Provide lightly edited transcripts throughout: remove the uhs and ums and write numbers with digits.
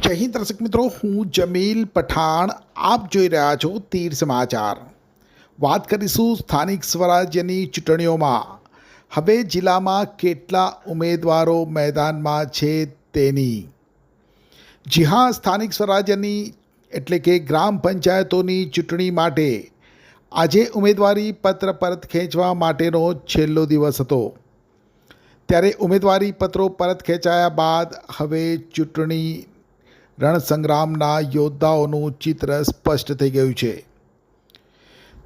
જય હિન્દ દર્શક મિત્રો, હું જમીલ પઠાણ. આપ જોઈ રહ્યા છો તીર સમાચાર. વાત કરીશું સ્થાનિક સ્વરાજ્યની ચૂંટણીઓમાં હવે જિલ્લામાં કેટલા ઉમેદવારો મેદાનમાં છે તેની. જી હા, સ્થાનિક સ્વરાજ્યની એટલે કે ગ્રામ પંચાયતોની ચૂંટણી માટે આજે ઉમેદવારી પત્ર પરત ખેંચવા માટેનો છેલ્લો દિવસ હતો. ત્યારે ઉમેદવારી પત્રો પરત ખેંચાયા બાદ હવે ચૂંટણી રણસંગ્રામના યોદ્ધાઓનું ચિત્ર સ્પષ્ટ થઈ ગયું છે.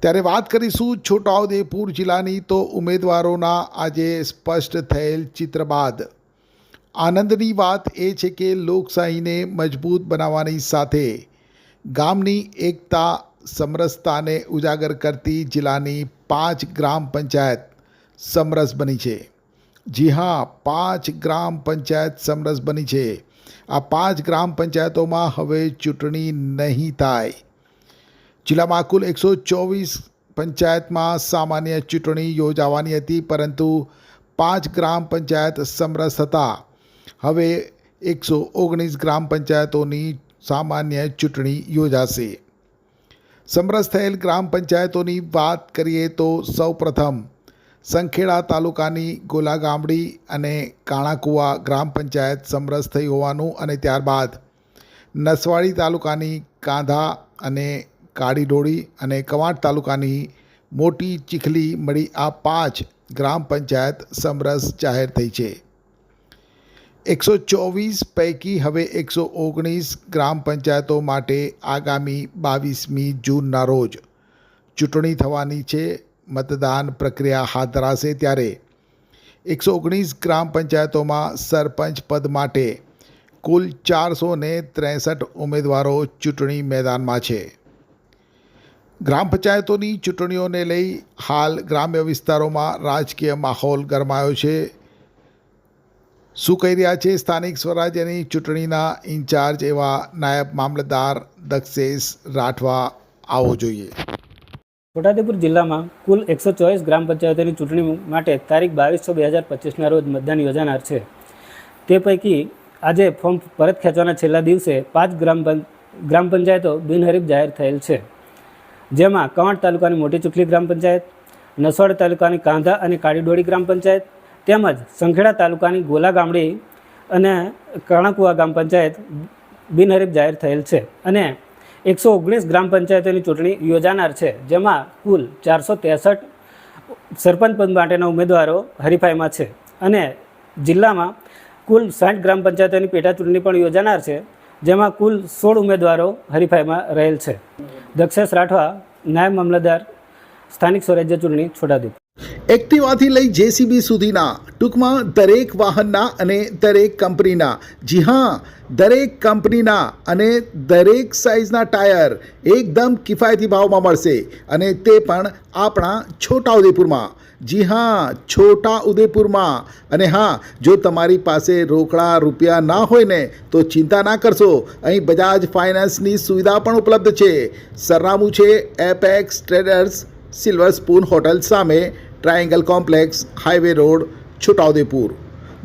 ત્યારે વાત કરીશું છોટાઉદેપુર જિલ્લાની. તો ઉમેદવારોના આજે સ્પષ્ટ થયેલ ચિત્ર બાદ આનંદની વાત એ છે કે લોકશાહીને મજબૂત બનાવવાની સાથે ગામની એકતા સમરસતાને ઉજાગર કરતી જિલ્લાની 5 ગ્રામ પંચાયત સમરસ બની છે. જી હા, 5 ગ્રામ પંચાયત સમરસ બની છે. આ 5 ગ્રામ પંચાયતોમાં હવે ચૂંટણી નહીં થાય. જિલ્લામાં કુલ 124 પંચાયતમાં સામાન્ય ચૂંટણી યોજાવાની હતી, પરંતુ 5 ગ્રામ પંચાયત સમરસ થતાં હવે 119 ગ્રામ પંચાયતોની સામાન્ય ચૂંટણી યોજાશે. સમરસ થયેલ ગ્રામ પંચાયતોની વાત કરીએ તો સૌપ્રથમ સંખેડા તાલુકાની ગોલાગામડી અને કાણાકુવા ગ્રામ પંચાયત સમરસ થઈ હોવાનું અને ત્યારબાદ નસવાડી તાલુકાની કાંધા અને કાળીડોળી અને કવાંટ તાલુકાની મોટી ચીખલી મળી આ 5 ગ્રામ પંચાયત સમરસ જાહેર થઈ છે. 124 પૈકી હવે 119 ગ્રામ પંચાયતો માટે આગામી 22મી જૂનના રોજ ચૂંટણી થવાની છે. મતદાન પ્રક્રિયા હાથ ધરાશે. ત્યારે 119 ગ્રામ પંચાયતોમાં સરપંચ પદ માટે કુલ 463 ઉમેદવારો ચૂંટણી મેદાનમાં છે. ગ્રામ પંચાયતોની ચૂંટણીઓને લઈ હાલ ગ્રામ્ય વિસ્તારોમાં રાજકીય માહોલ ગરમાયો છે. શું કહી રહ્યા છે સ્થાનિક સ્વરાજ્યની ચૂંટણીના ઇન્ચાર્જ એવા નાયબ મામલતદાર દક્ષેશ રાઠવા? આવો જોઈએ. છોટાઉદેપુર જિલ્લામાં કુલ 124 ગ્રામ પંચાયતોની ચૂંટણી માટે તારીખ 22/6/2025ના રોજ મતદાન યોજાનાર છે. તે પૈકી આજે ફોર્મ પરત ખેંચવાના છેલ્લા દિવસે 5 ગ્રામ પંચાયતો બિનહરીફ જાહેર થયેલ છે. જેમાં કવાંટ તાલુકાની મોટી ચીખલી ગ્રામ પંચાયત, નસવાડી તાલુકાની કાંધા અને કાળીડોળી ગ્રામ પંચાયત તેમજ સંખેડા તાલુકાની ગોલાગામડી અને કાણાકુવા ગ્રામ પંચાયત બિનહરીફ જાહેર થયેલ છે. અને 119 ગ્રામ પંચાયતોની ચૂંટણી યોજાનાર છે, જેમાં કુલ 463 સરપંચ પદ માટેના ઉમેદવારો હરીફાઈમાં છે. અને જિલ્લામાં કુલ 60 ગ્રામ પંચાયતોની પેટા ચૂંટણી પણ યોજાનાર છે, જેમાં કુલ 16 ઉમેદવારો હરીફાઈમાં રહેલ છે. દક્ષેશ રાઠવા, નાયબ મામલતદાર, સ્થાનિક સ્વરાજ્ય ચૂંટણી, છોટાઉદેપુર. એક્ટિવાથી લઈ જેસીબી સુધીના, ટૂંકમાં દરેક વાહનના અને દરેક કંપનીના, જી હા, દરેક કંપનીના અને દરેક સાઇઝના ટાયર એકદમ કિફાયતી ભાવમાં મળશે, અને તે પણ આપણા છોટાઉદેપુરમાં. જી હા, છોટાઉદેપુરમાં. અને હા, જો તમારી પાસે રોકડા રૂપિયા ના હોય ને તો ચિંતા ના કરશો, અહીં બજાજ ફાઇનાન્સની સુવિધા પણ ઉપલબ્ધ છે. સરનામું છે apex traders, silver spoon hotel સામે, triangle complex, highway road, Chhotaudepur.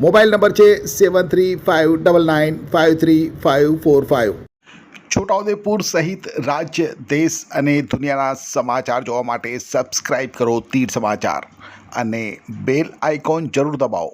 Mobile number છે 7359953545. છોટાઉદેપુર સહિત રાજ્ય, દેશ અને દુનિયાના સમાચાર જોવા માટે સબસ્ક્રાઈબ કરો તીર સમાચાર અને બેલ આઇકોન જરૂર દબાવો.